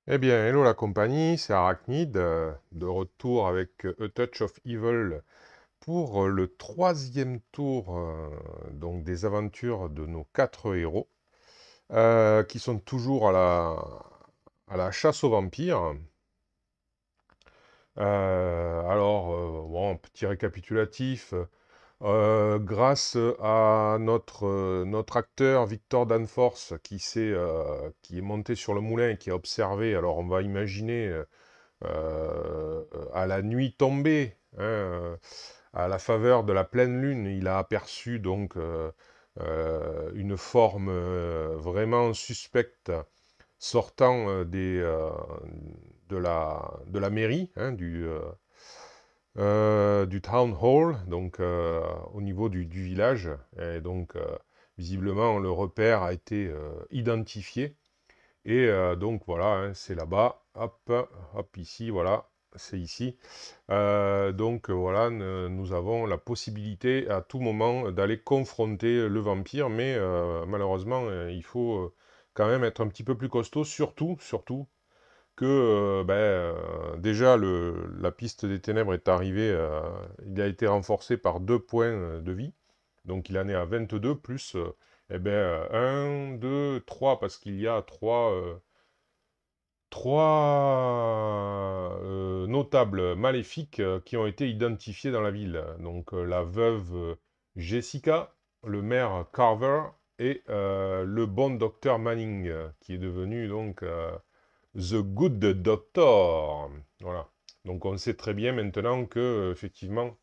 Eh bien, hello la compagnie, c'est Arachnid, de retour avec A Touch of Evil pour le troisième tour donc des aventures de nos quatre héros, qui sont toujours à la chasse aux vampires. Bon, petit récapitulatif. Grâce à notre acteur Victor Danforth qui est monté sur le moulin et qui a observé, alors on va imaginer à la nuit tombée, hein, à la faveur de la pleine lune, il a aperçu donc une forme vraiment suspecte sortant de la mairie, hein, du town hall, donc au niveau du village. Et donc, visiblement, le repère a été identifié. Et donc, voilà, hein, c'est là-bas. Hop, hop, ici, voilà, c'est ici. Donc, voilà, nous avons la possibilité à tout moment d'aller confronter le vampire, mais malheureusement, il faut quand même être un petit peu plus costaud, surtout que déjà la piste des ténèbres est arrivée, il a été renforcé par 2 points de vie, donc il en est à 22 plus 1, 2, 3, parce qu'il y a 3 notables maléfiques qui ont été identifiés dans la ville. Donc la veuve Jessica, le maire Carver et le bon docteur Manning, qui est devenu donc The Good Doctor. Voilà. Donc on sait très bien maintenant que, effectivement,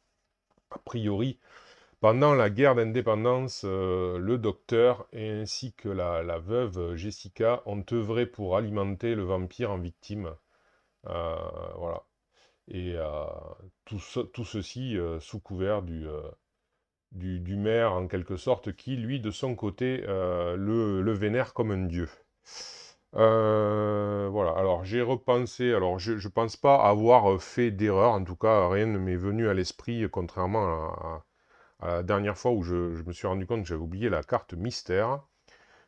a priori, pendant la guerre d'indépendance, le docteur ainsi que la veuve Jessica ont œuvré pour alimenter le vampire en victime. Voilà. Et tout ceci sous couvert du maire, en quelque sorte, qui, lui, de son côté, le vénère comme un dieu. Voilà, alors j'ai repensé, alors je pense pas avoir fait d'erreur, en tout cas rien ne m'est venu à l'esprit, contrairement à la dernière fois où je me suis rendu compte que j'avais oublié la carte mystère.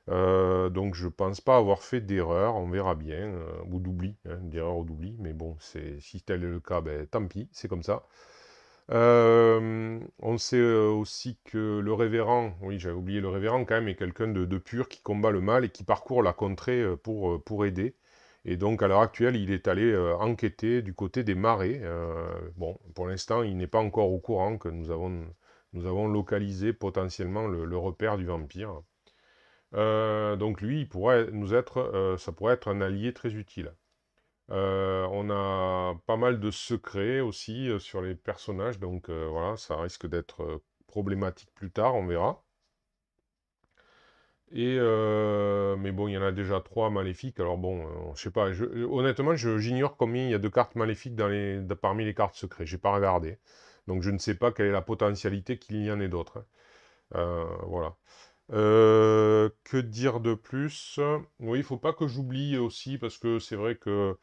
Donc je pense pas avoir fait d'erreur, on verra bien, ou d'oubli, hein, d'erreur ou d'oubli, mais bon, si tel est le cas, ben, tant pis, c'est comme ça. On sait aussi que le révérend, oui j'avais oublié le révérend quand même, est quelqu'un de pur qui combat le mal et qui parcourt la contrée pour aider. Et donc à l'heure actuelle, il est allé enquêter du côté des marais. Bon, pour l'instant, il n'est pas encore au courant que nous avons localisé potentiellement le repère du vampire. Donc lui, ça pourrait être un allié très utile. On a pas mal de secrets aussi sur les personnages, donc voilà, ça risque d'être problématique plus tard, on verra. Mais bon, il y en a déjà 3 maléfiques, alors bon, je sais pas, honnêtement, j'ignore combien il y a de cartes maléfiques parmi les cartes secrets, j'ai pas regardé. Donc je ne sais pas quelle est la potentialité qu'il y en ait d'autres, hein. Voilà. Que dire de plus? Oui, il faut pas que j'oublie aussi, parce que c'est vrai que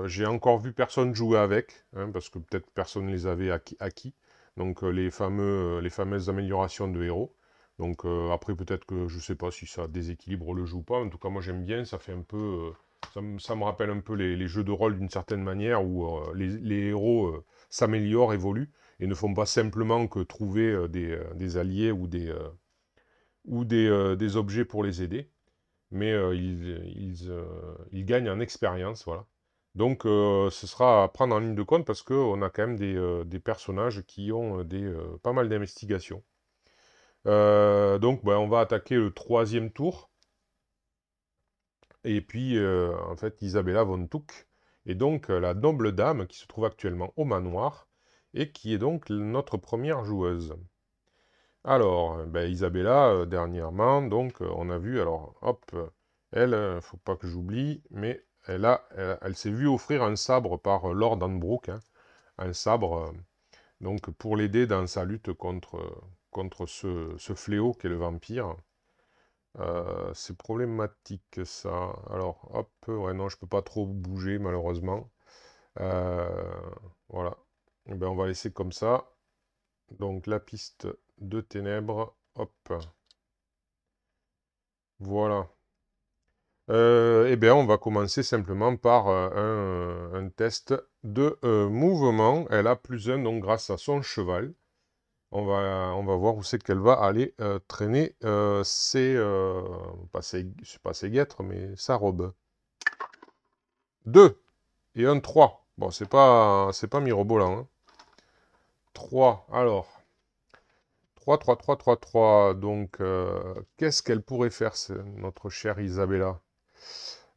j'ai encore vu personne jouer avec, hein, parce que peut-être personne ne les avait acquis. Donc les fameuses améliorations de héros. Donc après peut-être que je sais pas si ça déséquilibre le jeu ou pas. En tout cas moi j'aime bien, ça fait un peu, ça me rappelle un peu les jeux de rôle d'une certaine manière où les héros s'améliorent, évoluent et ne font pas simplement que trouver des alliés ou des objets pour les aider, mais ils gagnent en expérience, voilà. Donc ce sera à prendre en ligne de compte parce qu'on a quand même des personnages qui ont pas mal d'investigations. Donc on va attaquer le troisième tour, et puis en fait Isabella von Tuck est donc la noble dame qui se trouve actuellement au manoir, et qui est donc notre première joueuse. Alors, Isabella, dernièrement, donc, on a vu, alors, hop, elle, faut pas que j'oublie, mais elle s'est vue offrir un sabre par Lord Anbrook, hein, un sabre, donc, pour l'aider dans sa lutte contre ce fléau qu'est le vampire. C'est problématique, ça. Alors, hop, ouais, non, je peux pas trop bouger, malheureusement. Euh, voilà. Eh ben, on va laisser comme ça. Donc, la piste de ténèbres, hop. Voilà. Eh bien, on va commencer simplement par un test de mouvement. Elle a +1, donc grâce à son cheval. On va voir où c'est qu'elle va aller traîner c'est pas ses guêtres, mais sa robe. 2 et un 3. Bon, c'est pas mirobolant, hein. 3, alors. 3, 3, 3, 3, 3. Donc, qu'est-ce qu'elle pourrait faire, notre chère Isabella?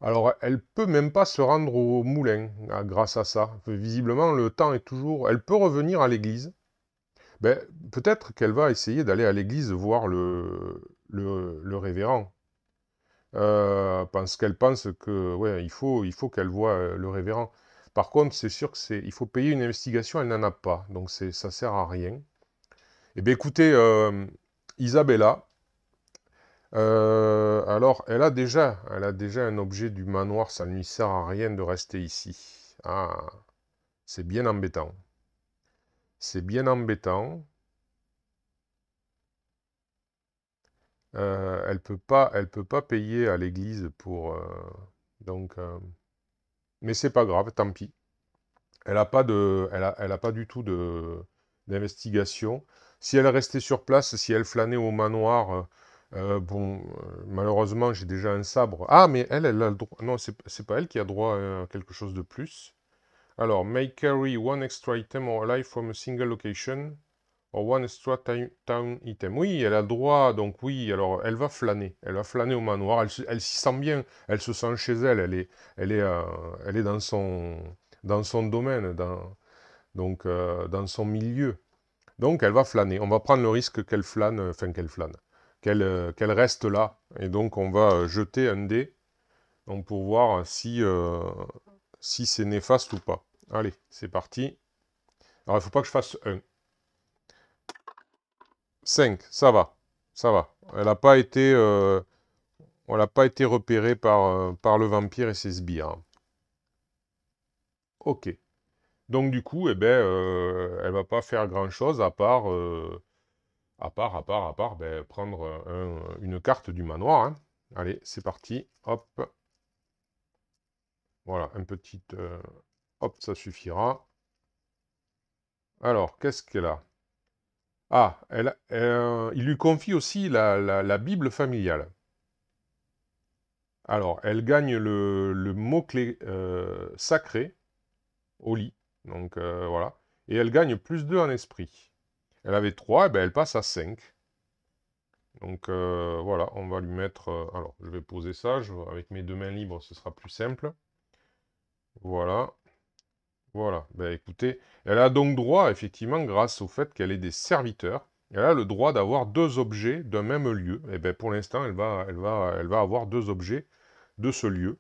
Alors, elle peut même pas se rendre au moulin grâce à ça. Visiblement, le temps est toujours... Elle peut revenir à l'église. Ben, peut-être qu'elle va essayer d'aller à l'église voir le révérend. Parce qu'elle pense que, ouais, il faut qu'elle voie le révérend. Par contre, c'est sûr il faut payer une investigation, elle n'en a pas. Donc, ça sert à rien. Eh bien, écoutez, Isabella, alors, elle a déjà un objet du manoir, ça ne lui sert à rien de rester ici. Ah, c'est bien embêtant. C'est bien embêtant. Elle peut pas payer à l'église pour... donc, mais c'est pas grave, tant pis. Elle a pas du tout d'investigation. Si elle restait sur place, si elle flânait au manoir, bon, malheureusement, j'ai déjà un sabre. Ah, mais elle a le droit. Non, c'est pas elle qui a droit à quelque chose de plus. Alors, may carry one extra item or life from a single location, or one extra town item. Oui, elle a le droit, donc oui, alors elle va flâner. Elle va flâner au manoir, elle s'y sent bien, elle se sent chez elle, elle est dans son domaine, dans son milieu. Donc elle va flâner. On va prendre le risque qu'elle flâne, qu'elle reste là. Et donc on va jeter un dé donc, pour voir si c'est néfaste ou pas. Allez, c'est parti. Alors il ne faut pas que je fasse 1. 5, ça va. Ça va. On n'a pas été repéré par le vampire et ses sbires. Ok. Donc du coup, eh ben, elle va pas faire grand-chose à part ben, prendre une carte du manoir, hein. Allez, c'est parti. Hop. Voilà, un petit... hop, ça suffira. Alors, qu'est-ce qu'elle a? Ah, il lui confie aussi la Bible familiale. Alors, elle gagne le mot-clé sacré au lit. Donc, voilà. Et elle gagne +2 en esprit. Elle avait 3, et ben elle passe à 5. Donc, voilà, on va lui mettre... alors, je vais poser ça. Avec mes 2 mains libres, ce sera plus simple. Voilà. Voilà. Ben, écoutez, elle a donc droit, effectivement, grâce au fait qu'elle ait des serviteurs, elle a le droit d'avoir 2 objets d'un même lieu. Et bien, pour l'instant, elle va avoir 2 objets de ce lieu.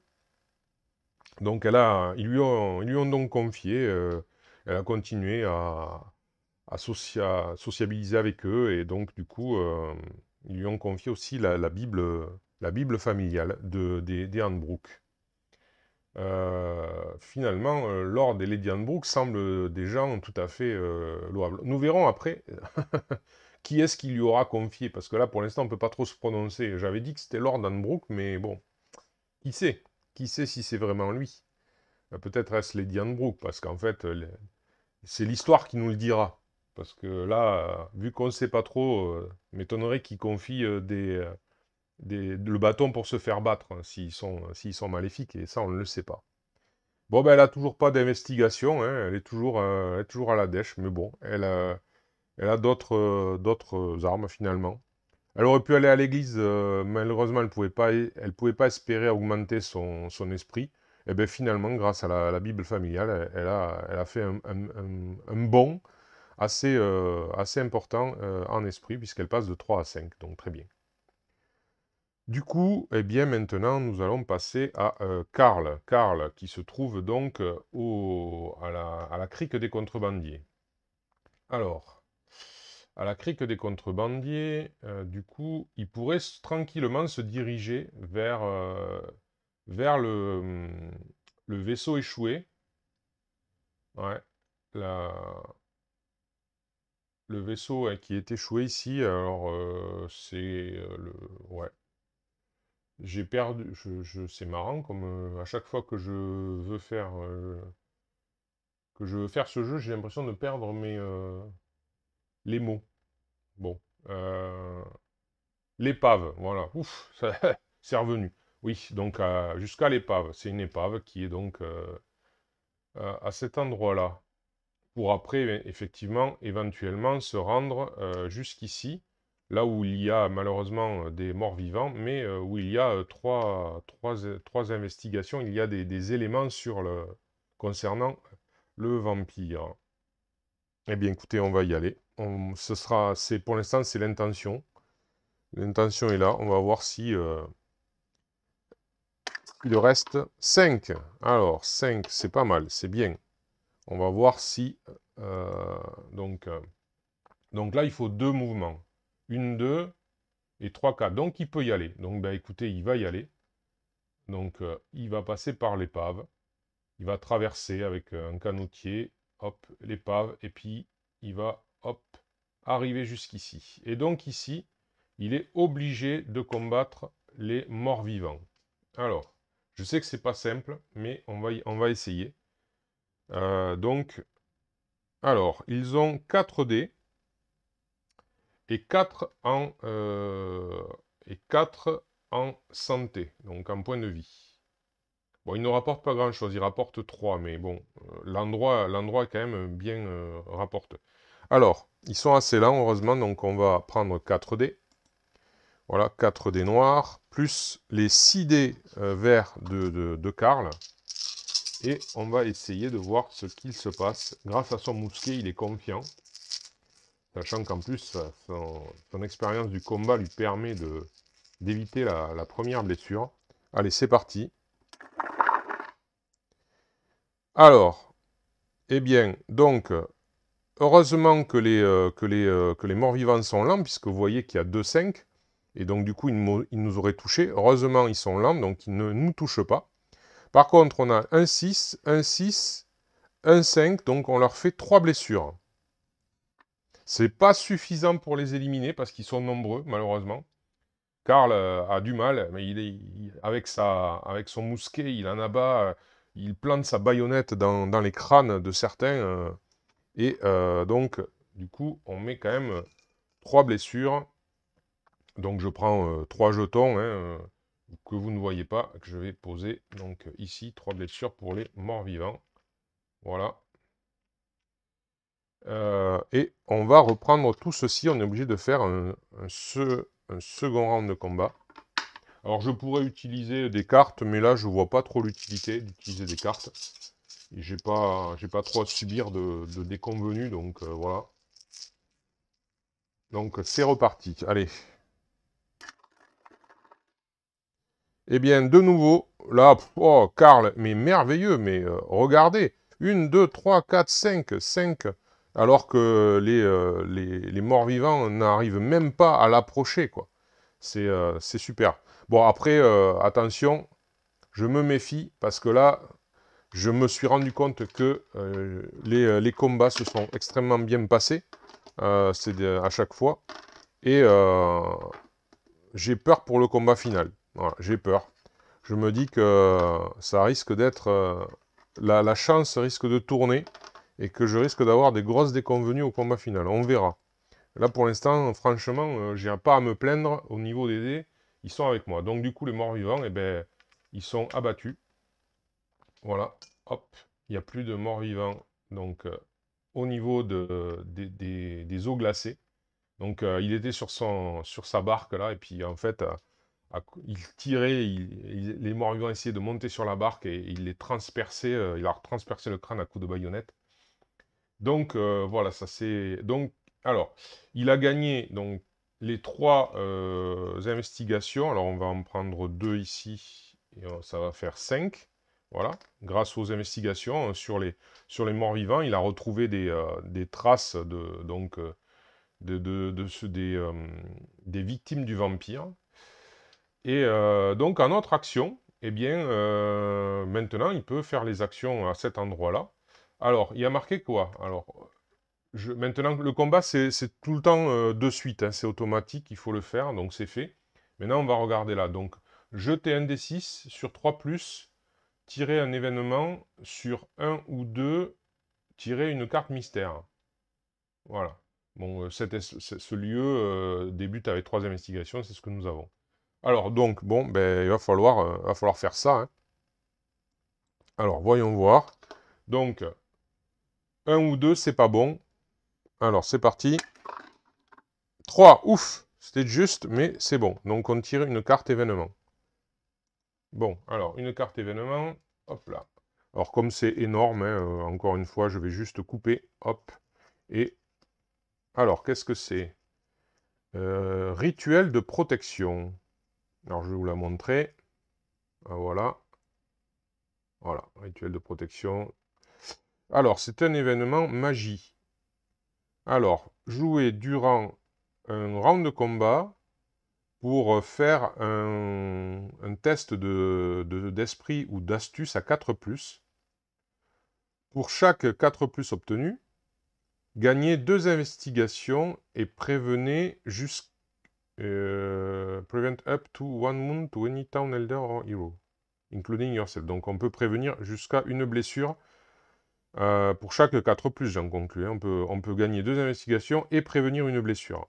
Donc, ils lui ont donc confié, elle a continué à sociabiliser avec eux, et donc, du coup, ils lui ont confié aussi la Bible familiale des Handbrook. Finalement, Lord et Lady Handbrook semblent des gens tout à fait louables. Nous verrons après qui est-ce qui lui aura confié, parce que là, pour l'instant, on ne peut pas trop se prononcer. J'avais dit que c'était Lord Handbrook, mais bon, qui sait? Qui sait si c'est vraiment lui? Peut-être est-ce Lady Handbrook, parce qu'en fait, c'est l'histoire qui nous le dira. Parce que là, vu qu'on ne sait pas trop, m'étonnerait qu'il confie le bâton pour se faire battre, hein, s'ils sont maléfiques, et ça, on ne le sait pas. Bon, ben, elle a toujours pas d'investigation, hein, elle est toujours à la dèche, mais bon, elle a d'autres armes, finalement. Elle aurait pu aller à l'église, malheureusement, elle pouvait pas espérer augmenter son esprit. Et bien, finalement, grâce à la Bible familiale, elle a fait un bond assez important en esprit, puisqu'elle passe de 3 à 5, donc très bien. Du coup, eh bien, maintenant, nous allons passer à Karl. Karl, qui se trouve donc à la crique des contrebandiers. Alors, à la crique des contrebandiers, du coup, il pourrait tranquillement se diriger vers le vaisseau échoué. Ouais, le vaisseau qui est échoué ici, alors c'est ouais. J'ai perdu... c'est marrant, comme à chaque fois que je veux faire ce jeu, j'ai l'impression de perdre les mots. Bon. L'épave, voilà. Ouf, ça, c'est revenu. Oui, donc jusqu'à l'épave. C'est une épave qui est donc à cet endroit-là. Pour après, effectivement, éventuellement se rendre jusqu'ici, là où il y a malheureusement des morts vivants, mais où il y a trois investigations, il y a des éléments concernant le vampire. Eh bien, écoutez, on va y aller. Pour l'instant, c'est l'intention. L'intention est là. On va voir si il reste 5. Alors, 5, c'est pas mal, c'est bien. On va voir si... euh, donc, euh, donc là, il faut 2 mouvements. 1, 2 et 3, 4. Donc, il peut y aller. Donc, ben, écoutez, il va y aller. Donc, il va passer par l'épave. Il va traverser avec un canotier. Hop, l'épave. Et puis, il va, hop, arriver jusqu'ici. Et donc, ici, il est obligé de combattre les morts-vivants. Alors, je sais que c'est pas simple, mais on va essayer. Donc, alors, ils ont 4 dés et 4 en santé, donc en point de vie. Bon, ils ne rapportent pas grand-chose, ils rapportent 3, mais bon, l'endroit est quand même bien rapporte. Alors, ils sont assez lents, heureusement, donc on va prendre 4 dés. Voilà, 4 dés noirs, plus les 6 dés verts de Karl. Et on va essayer de voir ce qu'il se passe. Grâce à son mousquet, il est confiant. Sachant qu'en plus, son expérience du combat lui permet d'éviter la première blessure. Allez, c'est parti. Alors, eh bien, donc, heureusement que les morts-vivants sont lents, puisque vous voyez qu'il y a 2-5, et donc du coup, ils nous auraient touchés. Heureusement, ils sont lents, donc ils ne nous touchent pas. Par contre, on a un 6, un 6, un 5, donc on leur fait 3 blessures. C'est pas suffisant pour les éliminer, parce qu'ils sont nombreux, malheureusement. Karl a du mal, mais avec son mousquet, il en abat, il plante sa baïonnette dans les crânes de certains, et donc, du coup, on met quand même 3 blessures. Donc, je prends 3 jetons, que vous ne voyez pas, que je vais poser. Donc, ici, 3 blessures pour les morts-vivants. Voilà. Et on va reprendre tout ceci. On est obligé de faire un second round de combat. Alors, je pourrais utiliser des cartes, mais là, je vois pas trop l'utilité d'utiliser des cartes. J'ai pas trop à subir de déconvenus, donc voilà. Donc, c'est reparti. Allez. Eh bien, de nouveau, là, oh, Karl, mais merveilleux, mais regardez. 1, 2, 3, 4, 5, 5, alors que les morts-vivants n'arrivent même pas à l'approcher, quoi. C'est super. Bon, après, attention, je me méfie, parce que là, je me suis rendu compte que les combats se sont extrêmement bien passés, à chaque fois, et j'ai peur pour le combat final. Voilà, j'ai peur. Je me dis que ça risque d'être... la chance risque de tourner, et que je risque d'avoir des grosses déconvenues au combat final. On verra. Là, pour l'instant, franchement, j'ai pas à me plaindre au niveau des dés. Ils sont avec moi. Donc, du coup, les morts-vivants, eh ben, ils sont abattus. Voilà, hop, il n'y a plus de morts-vivants. Donc, au niveau des eaux glacées. Donc, il était sur sa barque, là, et puis, en fait, il tirait, les morts-vivants essayaient de monter sur la barque, et il les transperçait, il leur transperçait le crâne à coups de baïonnette. Donc, voilà, ça c'est... Donc, alors, il a gagné, donc, les 3 investigations. Alors, on va en prendre 2 ici, et ça va faire 5. Voilà, grâce aux investigations sur les morts-vivants, il a retrouvé des traces des victimes du vampire. Et donc, en autre action, eh bien, maintenant, il peut faire les actions à cet endroit-là. Alors, il y a marqué quoi? Alors, maintenant, le combat, c'est tout le temps de suite, hein, c'est automatique, il faut le faire, donc c'est fait. Maintenant, on va regarder là. Donc, Jeter un D6 sur 3+, tirer un événement sur 1 ou 2, tirer une carte mystère. Voilà. Bon, ce lieu débute avec 3 investigations, c'est ce que nous avons. Alors, donc, bon, ben, il va falloir faire ça. Hein. Alors, voyons voir. Donc, 1 ou 2, c'est pas bon. Alors, c'est parti. 3, ouf, c'était juste, mais c'est bon. Donc, on tire une carte événement. Bon, alors, une carte événement, hop là. Alors, comme c'est énorme, hein, encore une fois, je vais juste couper, hop, et... Alors, qu'est-ce que c'est? Rituel de protection. Alors, je vais vous la montrer. Ah, voilà. Voilà, rituel de protection. Alors, c'est un événement magie. Alors, jouer durant un round de combat pour faire un test d'esprit ou d'astuce à 4+. Pour chaque 4+ obtenu, gagnez 2 investigations et prévenez prevent up to 1 wound to any town elder or hero, including yourself. Donc on peut prévenir jusqu'à une blessure pour chaque 4+, j'en conclus. Hein. On peut gagner 2 investigations et prévenir une blessure.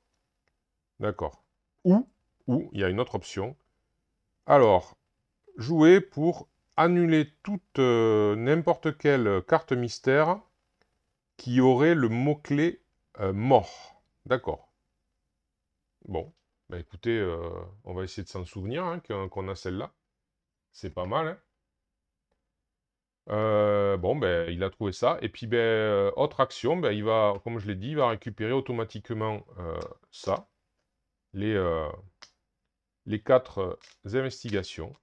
D'accord. Ou, il y a une autre option. Alors, jouer pour annuler toute n'importe quelle carte mystère qui aurait le mot-clé mort. D'accord. Bon, bah écoutez, on va essayer de s'en souvenir hein, qu'on a celle-là. C'est pas mal, hein. Bon, ben, il a trouvé ça. Et puis, ben, autre action, ben, il va, comme je l'ai dit, il va récupérer automatiquement ça, les 4 investigations.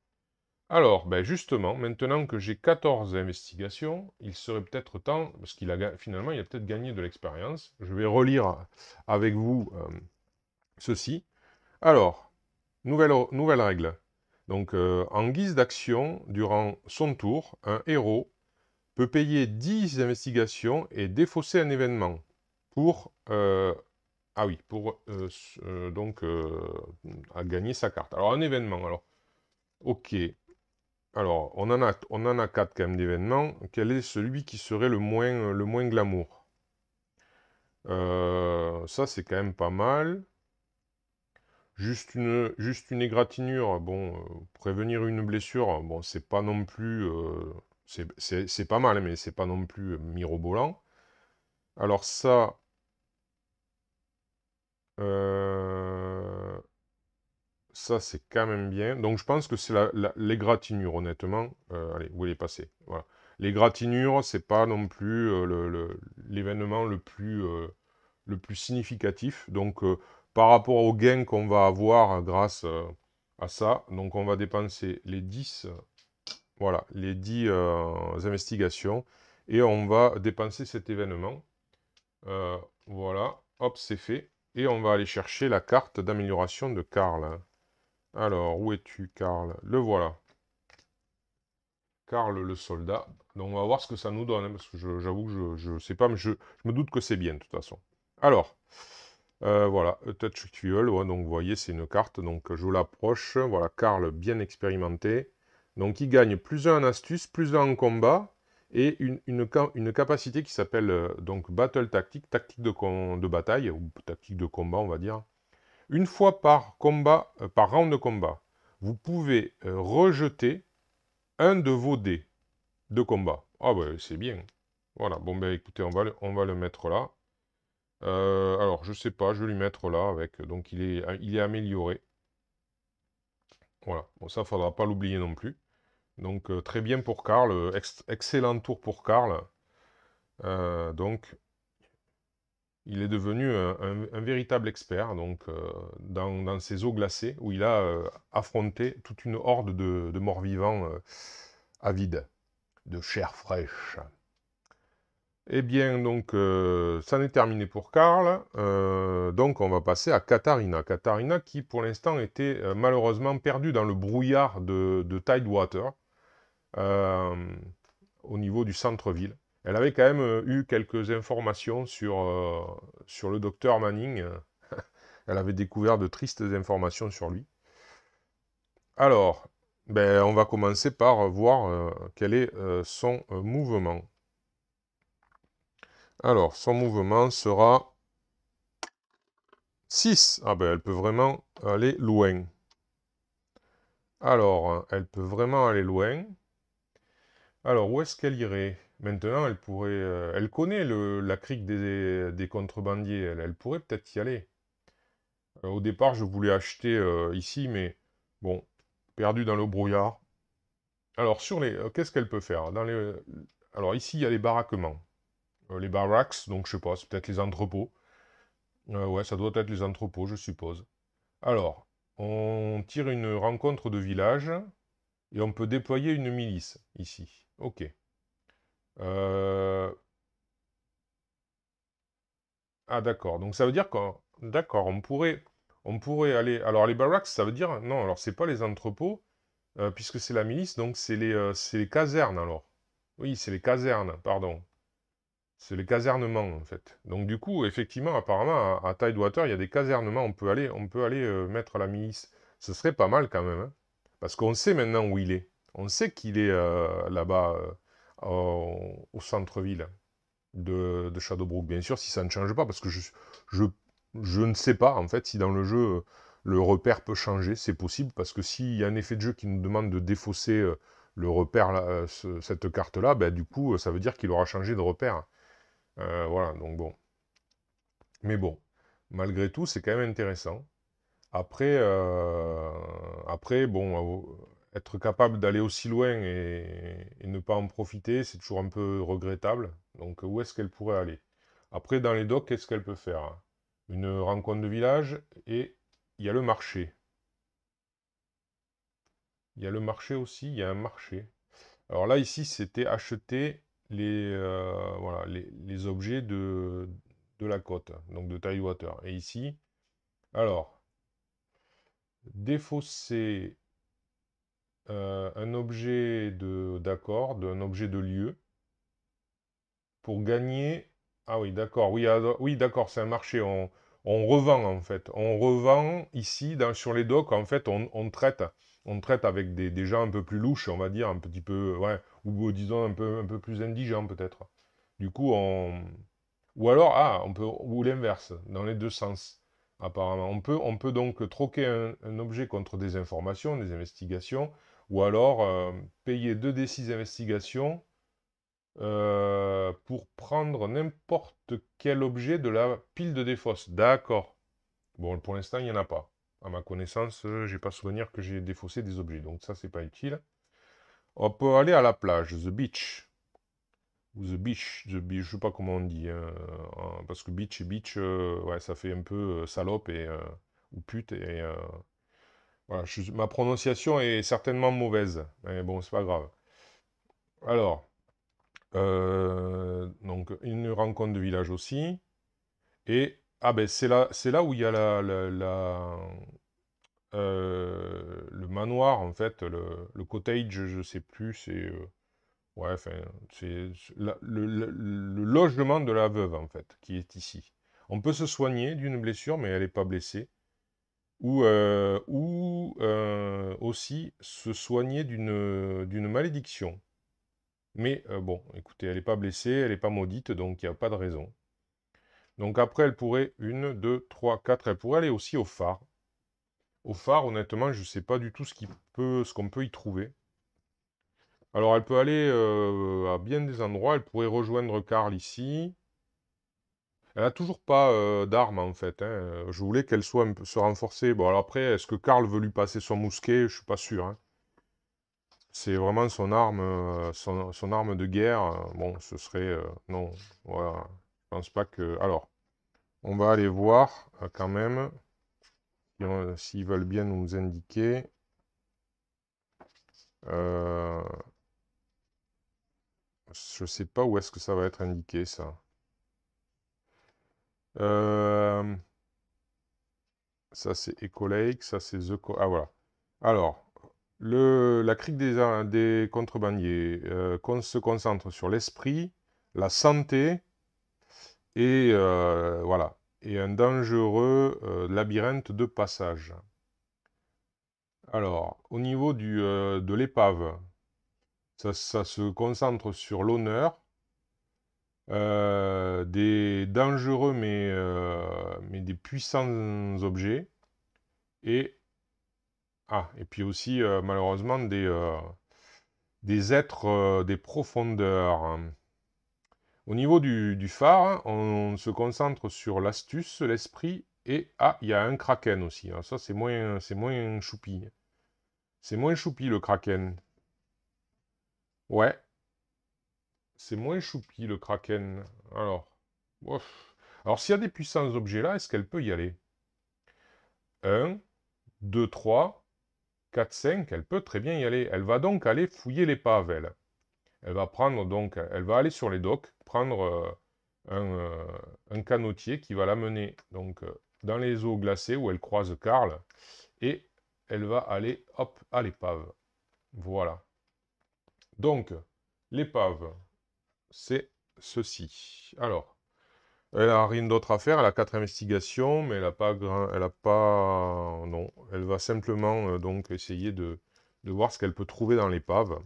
Alors, ben, justement, maintenant que j'ai 14 investigations, il serait peut-être temps, parce qu'il a finalement, il a peut-être gagné de l'expérience. Je vais relire avec vous ceci. Alors, nouvelle règle. Donc, en guise d'action, durant son tour, un héros peut payer 10 investigations et défausser un événement pour, à gagner sa carte. Alors, un événement, alors, ok. Alors, on en a 4 quand même d'événements. Quel est celui qui serait le moins glamour? Ça, c'est quand même pas mal. Juste une égratignure, bon, prévenir une blessure, bon, c'est pas non plus... c'est pas mal, mais c'est pas non plus mirobolant. Alors ça... ça, c'est quand même bien. Donc, je pense que c'est l'égratignure, honnêtement. Allez, où elle est passée? Voilà. L'égratignure, c'est pas non plus l'événement le plus significatif. Donc, par rapport au gain qu'on va avoir grâce à ça, donc on va dépenser les 10, voilà, les 10 investigations, et on va dépenser cet événement. Voilà, hop, c'est fait. Et on va aller chercher la carte d'amélioration de Karl. Alors, où es-tu, Karl? Le voilà. Karl le soldat. Donc, on va voir ce que ça nous donne, hein, parce que j'avoue que je sais pas, mais je me doute que c'est bien, de toute façon. Alors, voilà, Touch Fuel, ouais, donc vous voyez, c'est une carte, donc je l'approche, voilà, Karl bien expérimenté. Donc, il gagne +1 en astuce, +1 en combat, et une capacité qui s'appelle donc Battle Tactique, tactique de bataille, ou tactique de combat, on va dire. Une fois par round de combat, vous pouvez rejeter un de vos dés de combat. Ah ouais, c'est bien. Voilà, bon ben écoutez, on va le mettre là. Alors, je sais pas, je vais lui mettre là avec. Donc, il est amélioré. Voilà, bon, ça, faudra pas l'oublier non plus. Donc, très bien pour Karl. Excellent tour pour Karl. Donc, il est devenu un véritable expert donc, dans ces eaux glacées où il a affronté toute une horde de morts-vivants avides de chair fraîche. Eh bien, donc, ça en est terminé pour Karl. Donc, on va passer à Katharina. Katharina qui, pour l'instant, était malheureusement perdue dans le brouillard de Tidewater, au niveau du centre-ville. Elle avait quand même eu quelques informations sur le docteur Manning. Elle avait découvert de tristes informations sur lui. Alors, Ben, on va commencer par voir quel est son mouvement. Alors, son mouvement sera 6. Ah ben, elle peut vraiment aller loin. Alors, elle peut vraiment aller loin. Alors, où est-ce qu'elle irait? Maintenant, elle pourrait... elle connaît la crique des contrebandiers. Elle pourrait peut-être y aller. Au départ, je voulais acheter ici, mais bon, perdu dans le brouillard. Alors, qu'est-ce qu'elle peut faire? Alors, ici, il y a les baraquements. Les barracks, donc je sais pas, c'est peut-être les entrepôts. Ouais, ça doit être les entrepôts, je suppose. Alors, on tire une rencontre de village et on peut déployer une milice ici. Ok. Euh, Ah d'accord. Donc ça veut dire qu'on, d'accord, on pourrait aller. Alors les barracks, ça veut dire non. Alors c'est pas les entrepôts puisque c'est la milice, donc c'est les casernes alors. Oui, c'est les casernes, pardon. C'est les casernements en fait. Donc du coup, effectivement, apparemment à Tidewater, il y a des casernements. On peut aller mettre la milice. Ce serait pas mal quand même, hein, parce qu'on sait maintenant où il est. On sait qu'il est là-bas au centre-ville de Shadowbrook. Bien sûr, si ça ne change pas, parce que je, je ne sais pas, en fait, si dans le jeu, le repère peut changer. C'est possible, parce que s'il y a un effet de jeu qui nous demande de défausser le repère, là, cette carte-là, ben, du coup, ça veut dire qu'il aura changé de repère. Voilà, donc bon. Mais bon, malgré tout, c'est quand même intéressant. Après, bon, être capable d'aller aussi loin et ne pas en profiter, c'est toujours un peu regrettable. Donc, où est-ce qu'elle pourrait aller? Après, dans les docks, qu'est-ce qu'elle peut faire? Une rencontre de village et il y a le marché. Il y a le marché aussi, il y a un marché. Alors là, ici, c'était acheter voilà, les objets de la côte, donc de Tidewater. Et ici, alors, défausser un objet d'accord, un objet de lieu, pour gagner... Ah oui, d'accord, oui, oui, d'accord, c'est un marché, on revend en fait. On revend ici, sur les docks, en fait, on traite avec des gens un peu plus louches, on va dire, un petit peu, ouais, ou disons un peu plus indigents peut-être. Du coup, Ou alors, ou l'inverse, dans les deux sens, apparemment. On peut donc troquer un objet contre des informations, des investigations, ou alors payer 2d6 investigations pour prendre n'importe quel objet de la pile de défausse. D'accord. Bon, pour l'instant, il n'y en a pas. À ma connaissance, j'ai pas souvenir que j'ai défaussé des objets, donc ça, c'est pas utile. On peut aller à la plage, the beach. Ou je sais pas comment on dit, hein, parce que beach, ouais, ça fait un peu salope ou pute, et voilà, ma prononciation est certainement mauvaise, mais bon, c'est pas grave. Alors, donc, une rencontre de village aussi, et, ah ben, c'est là où il y a le manoir, en fait, le cottage, je sais plus, ouais, enfin, c'est le logement de la veuve, en fait, qui est ici. On peut se soigner d'une blessure, mais elle n'est pas blessée. Ou aussi se soigner d'une malédiction. Mais bon, écoutez, elle n'est pas blessée, elle n'est pas maudite, donc il n'y a pas de raison. Donc après, elle pourrait, une, deux, trois, quatre, elle pourrait aller aussi au phare. Au phare, honnêtement, je ne sais pas du tout ce qu'on peut y trouver. Alors, elle peut aller à bien des endroits. Elle pourrait rejoindre Karl ici. Elle a toujours pas d'arme, en fait, hein. Je voulais qu'elle soit se renforcer. Bon, alors après, est-ce que Karl veut lui passer son mousquet? Je suis pas sûr, hein. C'est vraiment son arme, son arme de guerre. Bon, ce serait... non, voilà. Je pense pas que... Alors, on va aller voir quand même s'ils veulent bien nous indiquer. Euh, je sais pas où est-ce que ça va être indiqué, ça. Euh, Ça, c'est Echo Lake, ça, c'est Ah, voilà. Alors, la crique des contrebandiers se concentre sur l'esprit, la santé et voilà. Et un dangereux labyrinthe de passage. Alors, au niveau de l'épave, ça se concentre sur l'honneur, des dangereux mais des puissants objets, et, et puis aussi malheureusement des êtres des profondeurs. Au niveau du phare, on se concentre sur l'astuce, l'esprit, et il y a un kraken aussi. Alors ça, c'est moins choupi. C'est moins choupi le kraken. Ouais, c'est moins choupi le kraken. Alors, ouf. Alors s'il y a des puissants objets là, est-ce qu'elle peut y aller? 1, 2, 3, 4, 5, elle peut très bien y aller. Elle va donc aller fouiller l'épave, elle. Elle va prendre donc, elle va aller sur les docks, prendre un canotier qui va l'amener donc dans les eaux glacées où elle croise Karl, et elle va aller hop à l'épave. Voilà. Donc l'épave, c'est ceci. Alors, elle a rien d'autre à faire. Elle a 4 investigations, mais elle a pas, non. Elle va simplement donc essayer de voir ce qu'elle peut trouver dans l'épave.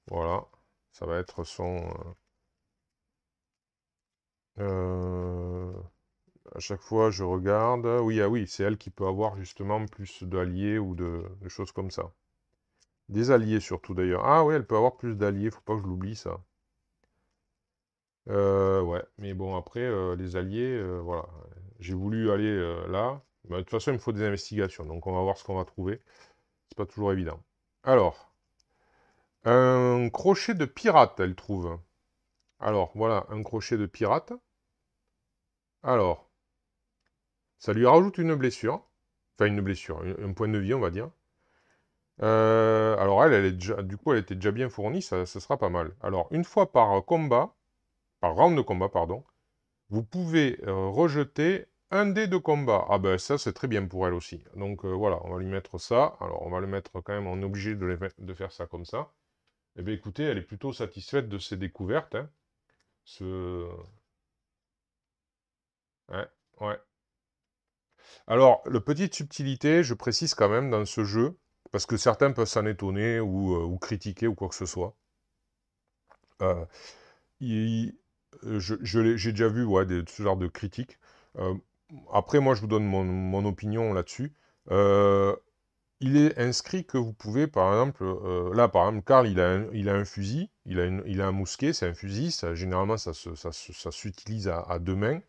Voilà. Ça va être son. À chaque fois, je regarde. Oui, ah oui, c'est elle qui peut avoir justement plus d'alliés ou de choses comme ça. Des alliés surtout d'ailleurs. Ah oui, elle peut avoir plus d'alliés. Faut pas que je l'oublie ça. Ouais, mais bon, après, les alliés, voilà. J'ai voulu aller là. Mais de toute façon, il me faut des investigations. Donc, on va voir ce qu'on va trouver. C'est pas toujours évident. Alors, un crochet de pirate, elle trouve. Alors, voilà, un crochet de pirate. Alors, ça lui rajoute une blessure. Enfin, une blessure, un point de vie, on va dire. Alors, elle est déjà, du coup, elle était déjà bien fournie, ça sera pas mal. Alors, une fois par combat, par round de combat, pardon, vous pouvez rejeter un dé de combat. Ah ben ça, c'est très bien pour elle aussi. Donc voilà, on va lui mettre ça. Alors, on va le mettre quand même, on est obligé de faire ça comme ça. Eh bien écoutez, elle est plutôt satisfaite de ses découvertes. Hein. Ouais, ouais. Alors, le petite subtilité, je précise quand même dans ce jeu, parce que certains peuvent s'en étonner ou critiquer ou quoi que ce soit. Euh, il- j'ai déjà vu ouais, ce genre de critiques. Euh, Après, moi, je vous donne mon opinion là-dessus. Euh, il est inscrit que vous pouvez, par exemple, là, par exemple, Karl, il a un fusil, il a un mousquet, c'est un fusil, généralement, ça s'utilise à deux mains.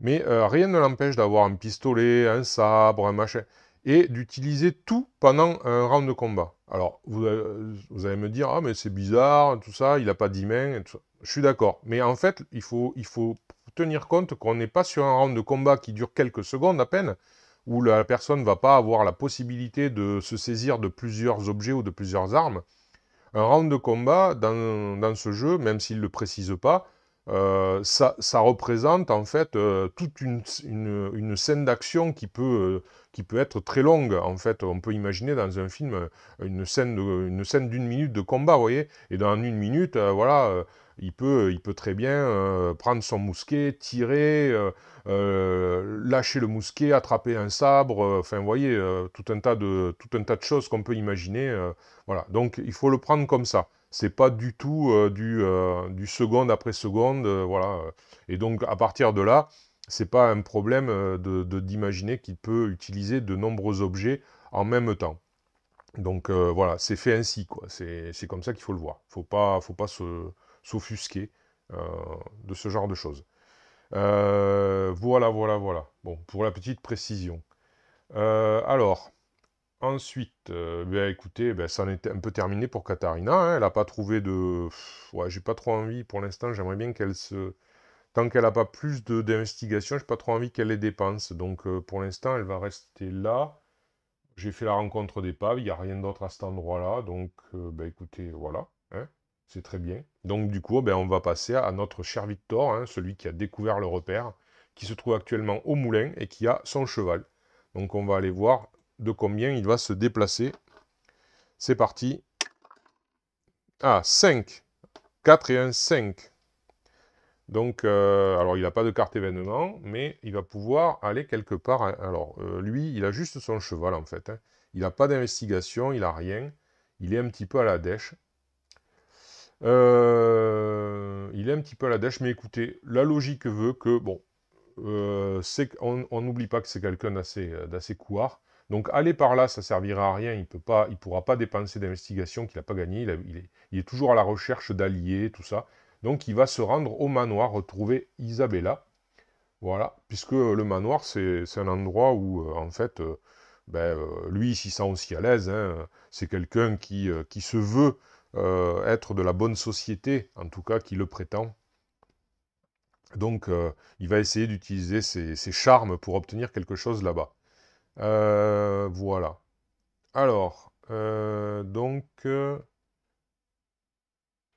Mais rien ne l'empêche d'avoir un pistolet, un sabre, un machin, et d'utiliser tout pendant un round de combat. Alors, vous allez me dire, ah mais c'est bizarre, tout ça, il n'a pas 10 mains, et tout ça. Je suis d'accord. Mais en fait, il faut tenir compte qu'on n'est pas sur un round de combat qui dure quelques secondes à peine, où la personne ne va pas avoir la possibilité de se saisir de plusieurs objets ou de plusieurs armes. Un round de combat dans ce jeu, même s'il ne le précise pas, ça représente en fait toute une scène d'action qui peut être très longue. En fait, on peut imaginer dans un film une scène d'une minute de combat, vous voyez. Et dans une minute, voilà, il peut très bien prendre son mousquet, tirer, lâcher le mousquet, attraper un sabre. Enfin, vous voyez, tout un tas de choses qu'on peut imaginer. Voilà, donc il faut le prendre comme ça. C'est pas du tout du seconde après seconde, voilà. Et donc à partir de là, c'est pas un problème d'imaginer qu'il peut utiliser de nombreux objets en même temps. Donc voilà, c'est fait ainsi, quoi. C'est comme ça qu'il faut le voir. Faut pas s'offusquer euh, de ce genre de choses. Voilà, voilà, voilà. Bon, pour la petite précision. Alors, ensuite, ben, écoutez, ben, ça en est un peu terminé pour Katharina. Hein. Elle n'a pas trouvé de... Ouais, j'ai pas trop envie pour l'instant. J'aimerais bien qu'elle se... Tant qu'elle n'a pas plus d'investigation, j'ai pas trop envie qu'elle les dépense. Donc pour l'instant, elle va rester là. J'ai fait la rencontre d'épave. Il n'y a rien d'autre à cet endroit-là. Donc, ben, écoutez, voilà. Hein. C'est très bien. Donc du coup, ben, on va passer à notre cher Victor, hein, celui qui a découvert le repère, qui se trouve actuellement au moulin et qui a son cheval. Donc on va aller voir de combien il va se déplacer. C'est parti. Ah, 5. 4 et un 5. Donc, alors il n'a pas de carte événement, mais il va pouvoir aller quelque part. Alors, lui, il a juste son cheval, en fait. Hein. Il n'a pas d'investigation, il n'a rien. Il est un petit peu à la dèche. Il est un petit peu à la dèche, mais écoutez, la logique veut que, bon, on n'oublie pas que c'est quelqu'un d'assez couard. Donc aller par là, ça servira à rien. Il pourra pas dépenser d'investigation qu'il n'a pas gagné. Il est toujours à la recherche d'alliés, tout ça. Donc il va se rendre au manoir, retrouver Isabella. Voilà, puisque le manoir, c'est un endroit où, en fait, lui, il s'y sent aussi à l'aise, hein. C'est quelqu'un qui se veut être de la bonne société, en tout cas, qui le prétend. Donc, il va essayer d'utiliser ses charmes pour obtenir quelque chose là-bas. Voilà. Alors,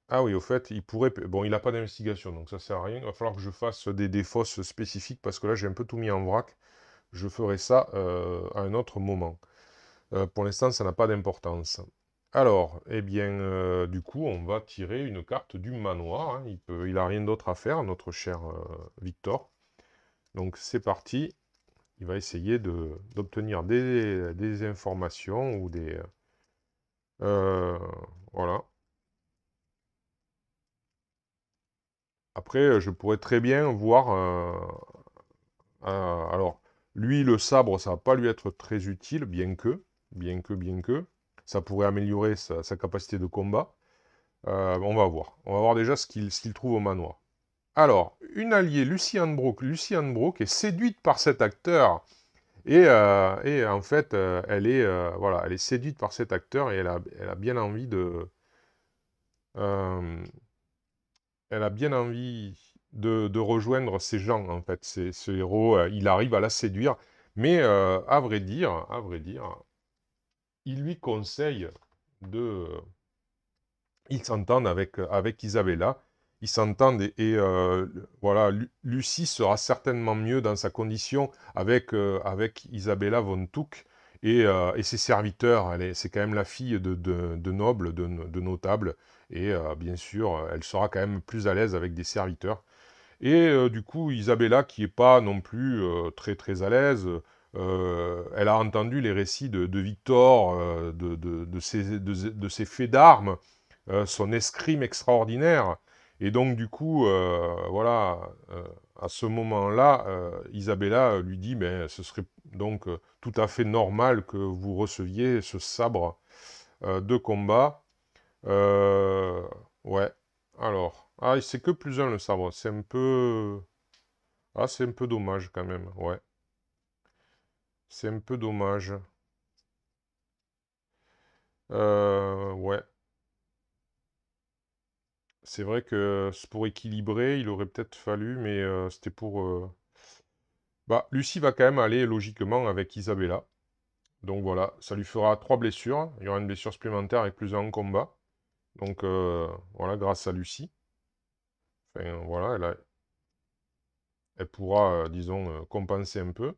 ah oui, au fait, il pourrait... Bon, il n'a pas d'investigation, donc ça sert à rien. Il va falloir que je fasse des fosses spécifiques, parce que là, j'ai un peu tout mis en vrac. Je ferai ça à un autre moment. Pour l'instant, ça n'a pas d'importance. Alors, eh bien, du coup, on va tirer une carte du manoir, hein. Il n'a rien d'autre à faire, notre cher Victor. Donc, c'est parti. Il va essayer d'obtenir des informations ou des... voilà. Après, je pourrais très bien voir... alors, lui, le sabre, ça va pas lui être très utile, bien que, ça pourrait améliorer sa capacité de combat. On va voir. On va voir déjà ce qu'il trouve au manoir. Alors, une alliée, Luciane Brooke. Luciane Brooke est séduite par cet acteur. Et en fait, voilà, elle est séduite par cet acteur et elle a bien envie euh, elle a bien envie de rejoindre ces gens, en fait. Ce héros, il arrive à la séduire. Mais à vrai dire, il lui conseille de... Ils s'entendent avec Isabella. Ils s'entendent voilà, Lucie sera certainement mieux dans sa condition avec Isabella von Tuck et ses serviteurs. C'est quand même la fille de nobles, de notables. Et bien sûr, elle sera quand même plus à l'aise avec des serviteurs. Et du coup, Isabella, qui n'est pas non plus très très à l'aise, elle a entendu les récits de Victor, de ses faits d'armes, son escrime extraordinaire. Et donc, du coup, voilà, à ce moment-là, Isabella lui dit, ben, ce serait donc tout à fait normal que vous receviez ce sabre de combat. Euh, ouais, alors, ah, c'est que plus un le sabre, c'est un peu... Ah, c'est un peu dommage quand même, ouais. C'est un peu dommage. Ouais. C'est vrai que pour équilibrer, il aurait peut-être fallu, mais c'était pour... Bah, Lucie va quand même aller logiquement avec Isabella. Donc voilà, ça lui fera 3 blessures. Il y aura une blessure supplémentaire avec plus un combat. Donc voilà, grâce à Lucie. Enfin, voilà, elle pourra, disons, compenser un peu.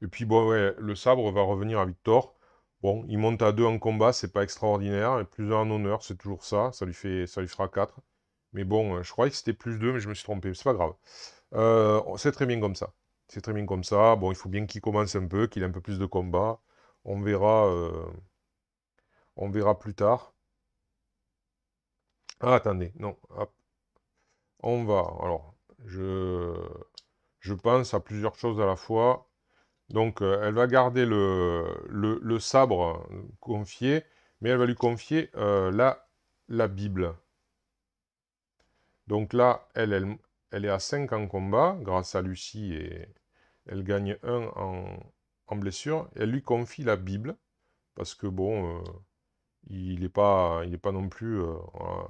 Et puis bon, ouais, le sabre va revenir à Victor. Bon, il monte à 2 en combat, c'est pas extraordinaire. Et plus 1 en honneur, c'est toujours ça. Ça lui fera 4. Mais bon, je croyais que c'était plus 2, mais je me suis trompé. C'est pas grave. C'est très bien comme ça. C'est très bien comme ça. Bon, il faut bien qu'il commence un peu, qu'il ait un peu plus de combat. On verra, on verra plus tard. Ah, attendez, non. Hop, on va. Alors, je pense à plusieurs choses à la fois. Donc, elle va garder le sabre confié, mais elle va lui confier la Bible. Donc là, elle est à 5 en combat, grâce à Lucie, et elle gagne 1 en blessure. Et elle lui confie la Bible, parce que bon, il est pas non plus... voilà.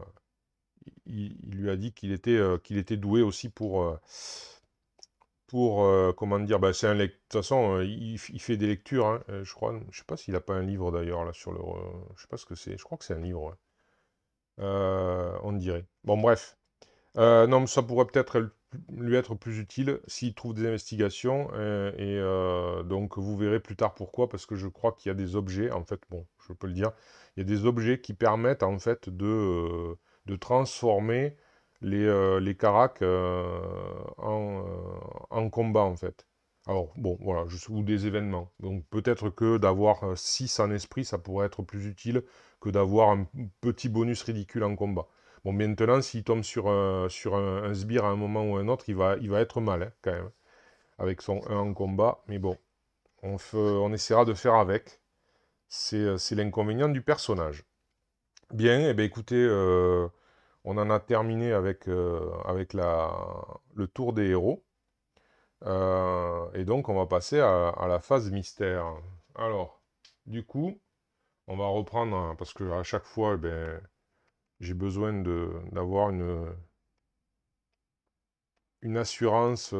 Il lui a dit qu'il était doué aussi comment dire, bah, c'est un de toute façon, il fait des lectures, hein, je crois, je sais pas s'il a pas un livre d'ailleurs, là, sur le... je sais pas ce que c'est, je crois que c'est un livre, ouais. On dirait. Bon, bref. Non, mais ça pourrait peut-être lui être plus utile s'il trouve des investigations, donc vous verrez plus tard pourquoi, parce que je crois qu'il y a des objets, en fait, bon, je peux le dire, il y a des objets qui permettent, en fait, de transformer les caracs en combat, en fait. Alors, bon, voilà, ou des événements. Donc, peut-être que d'avoir 6 en esprit, ça pourrait être plus utile que d'avoir un petit bonus ridicule en combat. Bon, maintenant, s'il tombe sur un sbire à un moment ou un autre, il va être mal, hein, quand même, avec son 1 en combat. Mais bon, on essaiera de faire avec. C'est l'inconvénient du personnage. Bien, eh bien écoutez, on en a terminé avec le tour des héros. Et donc, on va passer à la phase mystère. Alors, du coup, on va reprendre, hein, parce que à chaque fois, eh ben, j'ai besoin d'avoir une assurance.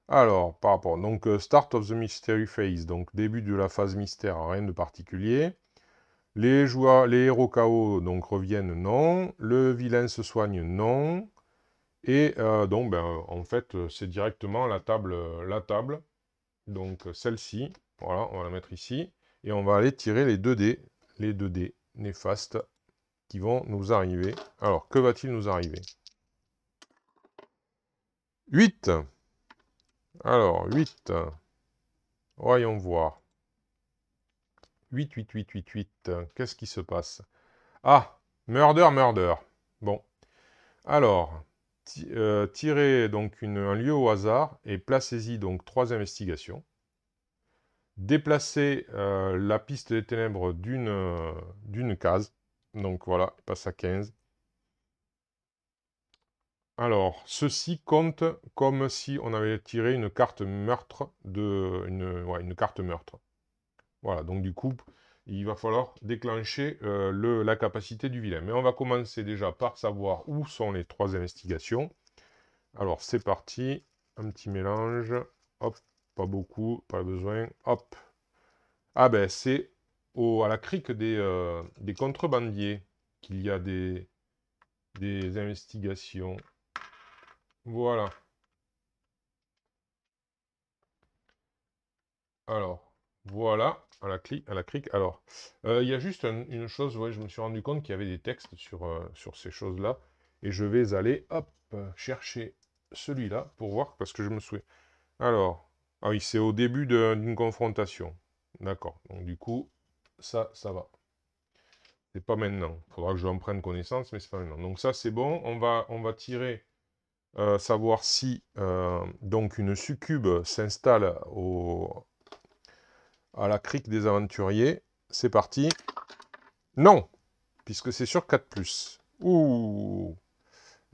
Alors, par rapport. Donc, Start of the Mystery Phase, donc début de la phase mystère, rien de particulier. Les joueurs, les héros KO donc reviennent, non. Le vilain se soigne, non. Et donc, ben, en fait, c'est directement la table. Donc, celle-ci, voilà, on va la mettre ici. Et on va aller tirer les 2 dés néfastes qui vont nous arriver. Alors, que va-t-il nous arriver? 8. Alors, 8. Voyons voir. 8, 8, 8, 8, 8. Qu'est-ce qui se passe? Ah, murder, murder. Bon. Alors, tirez donc un lieu au hasard et placez-y donc 3 investigations. Déplacez la piste des ténèbres d'une case. Donc voilà, il passe à 15. Alors, ceci compte comme si on avait tiré une carte meurtre une carte meurtre. Voilà, donc du coup, il va falloir déclencher la capacité du vilain. Mais on va commencer déjà par savoir où sont les 3 investigations. Alors, c'est parti. Un petit mélange. Hop, pas beaucoup, pas besoin. Hop. Ah ben, c'est à la crique des contrebandiers qu'il y a des investigations. Voilà. Alors, voilà, à la crique. Alors, il y a juste une chose, ouais, je me suis rendu compte qu'il y avait des textes sur ces choses-là. Et je vais aller, hop, chercher celui-là pour voir, parce que je me souviens. Alors, ah oui, c'est au début d'une confrontation. D'accord. Donc, du coup, ça va. C'est pas maintenant. Il faudra que je en prenne connaissance, mais c'est pas maintenant. Donc, ça, c'est bon. On va tirer, savoir si donc une succube s'installe à la crique des aventuriers. C'est parti. Non, puisque c'est sur 4+. Ouh.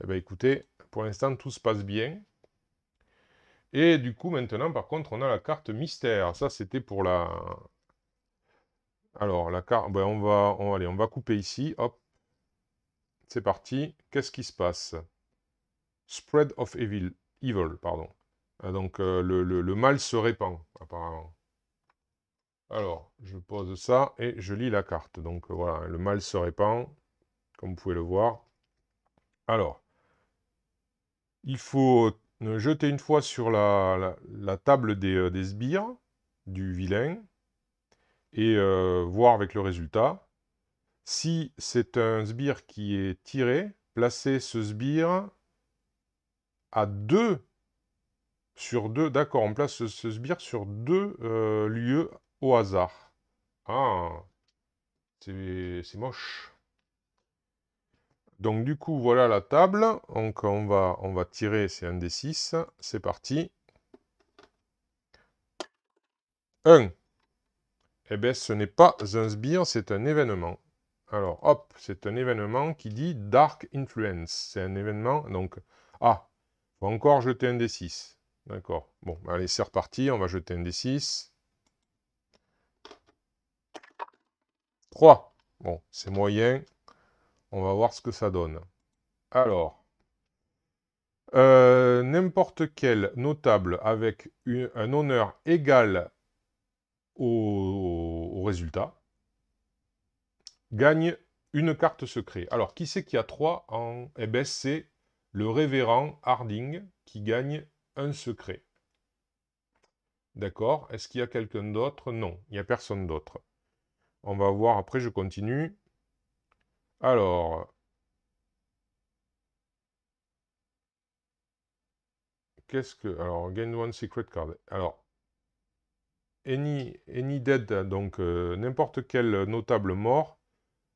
Eh bien, écoutez, pour l'instant, tout se passe bien. Et du coup, maintenant, par contre, on a la carte mystère. Ça, c'était pour la... Alors, la carte... Ben, on va couper ici. Hop. C'est parti. Qu'est-ce qui se passe? Spread of evil. Evil, pardon. Donc, le mal se répand, apparemment. Alors, je pose ça et je lis la carte. Donc, voilà, le mal se répand, comme vous pouvez le voir. Alors, il faut jeter une fois sur la table des sbires du vilain et voir avec le résultat. Si c'est un sbire qui est tiré, placez ce sbire à 2 sur 2. D'accord, on place ce sbire sur 2 lieux au hasard. Ah, c'est moche. Donc du coup, voilà la table. Donc on va tirer, c'est un des 6. C'est parti. 1. Eh bien, ce n'est pas un sbire, c'est un événement. Alors, hop, c'est un événement qui dit Dark Influence. C'est un événement, donc... Ah, faut encore jeter un des 6. D'accord. Bon, allez, c'est reparti, on va jeter un des 6. 3. Bon, c'est moyen. On va voir ce que ça donne. Alors, n'importe quel notable avec un honneur égal au résultat gagne une carte secret. Alors, qui c'est qui a 3 en... Eh bien, c'est le révérend Harding qui gagne un secret. D'accord? Est-ce qu'il y a quelqu'un d'autre? Non, il n'y a personne d'autre. On va voir, après je continue. Alors, qu'est-ce que... Alors, gain one secret card. Alors, any dead, donc n'importe quel notable mort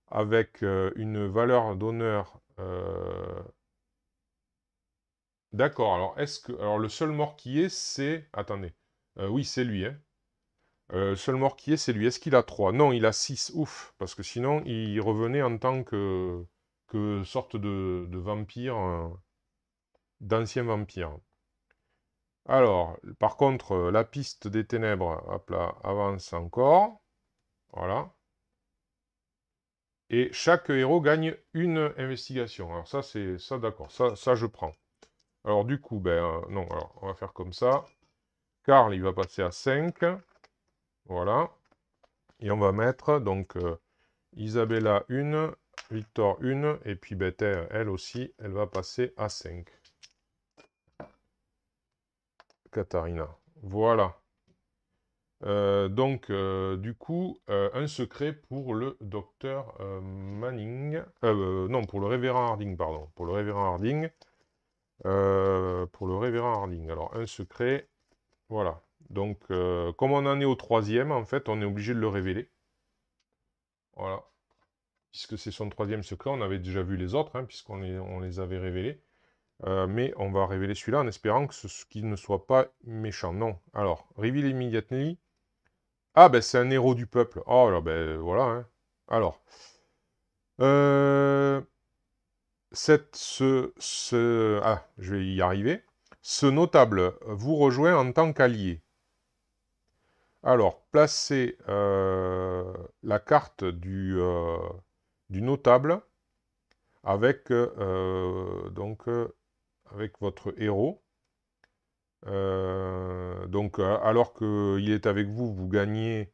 avec une valeur d'honneur. D'accord, alors est-ce que... Alors, le seul mort qui est, c'est... Attendez. Oui, c'est lui, hein. Le seul mort qui est, c'est lui. Est-ce qu'il a 3? Non, il a 6. Ouf. Parce que sinon, il revenait en tant que sorte de vampire, d'ancien vampire. Alors, par contre, la piste des ténèbres, hop là, avance encore. Voilà. Et chaque héros gagne une investigation. Alors ça, c'est ça, d'accord. Ça, je prends. Alors du coup, ben non, alors on va faire comme ça. Karl, il va passer à 5. Voilà. Et on va mettre, donc, Isabella 1, Victor 1, et puis Bethel, elle aussi, elle va passer à 5. Katharina. Voilà. Donc, du coup, un secret pour le docteur Manning. Non, pour le révérend Harding, pardon. Pour le révérend Harding. Pour le révérend Harding. Alors, un secret. Voilà. Donc, comme on en est au 3e, en fait, on est obligé de le révéler. Voilà. Puisque c'est son 3e secret, on avait déjà vu les autres, hein, on les avait révélés. Mais on va révéler celui-là en espérant qu'il ne soit pas méchant. Non. Alors, reveal immediately. Ah, ben c'est un héros du peuple. Oh, là, ben voilà. Hein. Alors, je vais y arriver. Ce notable vous rejoint en tant qu'allié. Alors, placez la carte du notable avec, avec votre héros. Donc, alors qu'il est avec vous, vous gagnez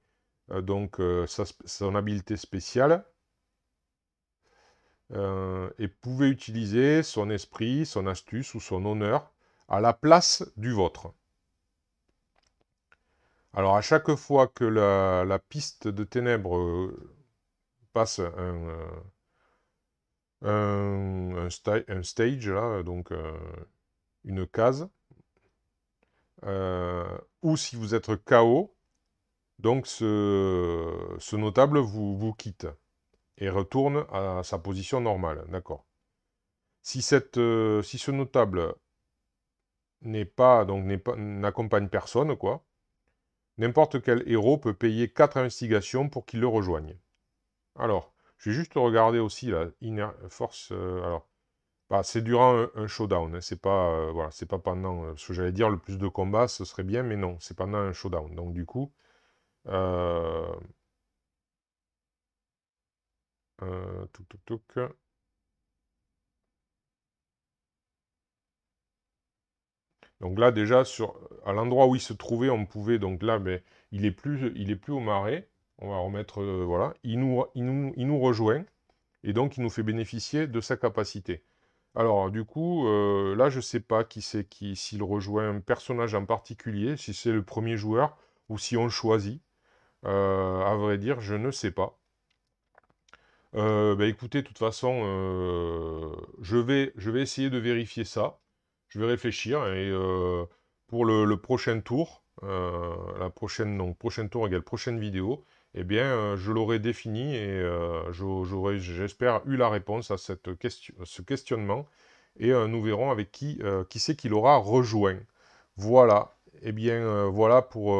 son habileté spéciale. Et pouvez utiliser son esprit, son astuce ou son honneur à la place du vôtre. Alors, à chaque fois que la piste de ténèbres passe un stage, là, donc une case, ou si vous êtes KO, donc ce notable vous quitte et retourne à sa position normale, d'accord. Si ce notable n'accompagne personne, quoi, n'importe quel héros peut payer 4 investigations pour qu'il le rejoigne. Alors, je vais juste regarder aussi la force. Alors, bah, c'est durant un showdown. Hein, c'est pas, voilà, c'est pas pendant. Ce que j'allais dire, le plus de combats, ce serait bien, mais non, c'est pendant un showdown. Donc du coup, touc. Donc là, déjà, à l'endroit où il se trouvait, on pouvait, donc là, mais il est plus au marais. On va remettre, voilà. Il nous rejoint, et donc il nous fait bénéficier de sa capacité. Alors, du coup, là, je ne sais pas s'il rejoint un personnage en particulier, si c'est le premier joueur, ou si on choisit. À vrai dire, je ne sais pas. Bah, écoutez, de toute façon, je vais essayer de vérifier ça. Je vais réfléchir et pour le prochain tour, prochain tour égale prochaine vidéo, eh bien, je l'aurai défini et j'aurai, j'espère, eu la réponse à ce questionnement. Et nous verrons avec qui c'est qu'il aura rejoint. Voilà. Eh bien, voilà pour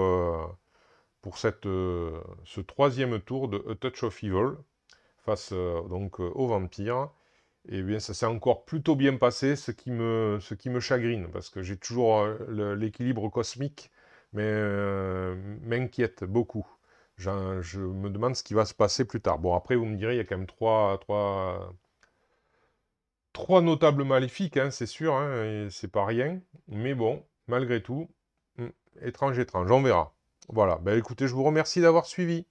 ce 3e tour de A Touch of Evil face au vampire. Et bien ça s'est encore plutôt bien passé, ce qui me chagrine, parce que j'ai toujours l'équilibre cosmique, mais m'inquiète beaucoup. Je me demande ce qui va se passer plus tard. Bon, après, vous me direz, il y a quand même trois notables maléfiques, hein, c'est sûr, hein, et c'est pas rien. Mais bon, malgré tout, étrange, on verra. Voilà, ben écoutez, je vous remercie d'avoir suivi.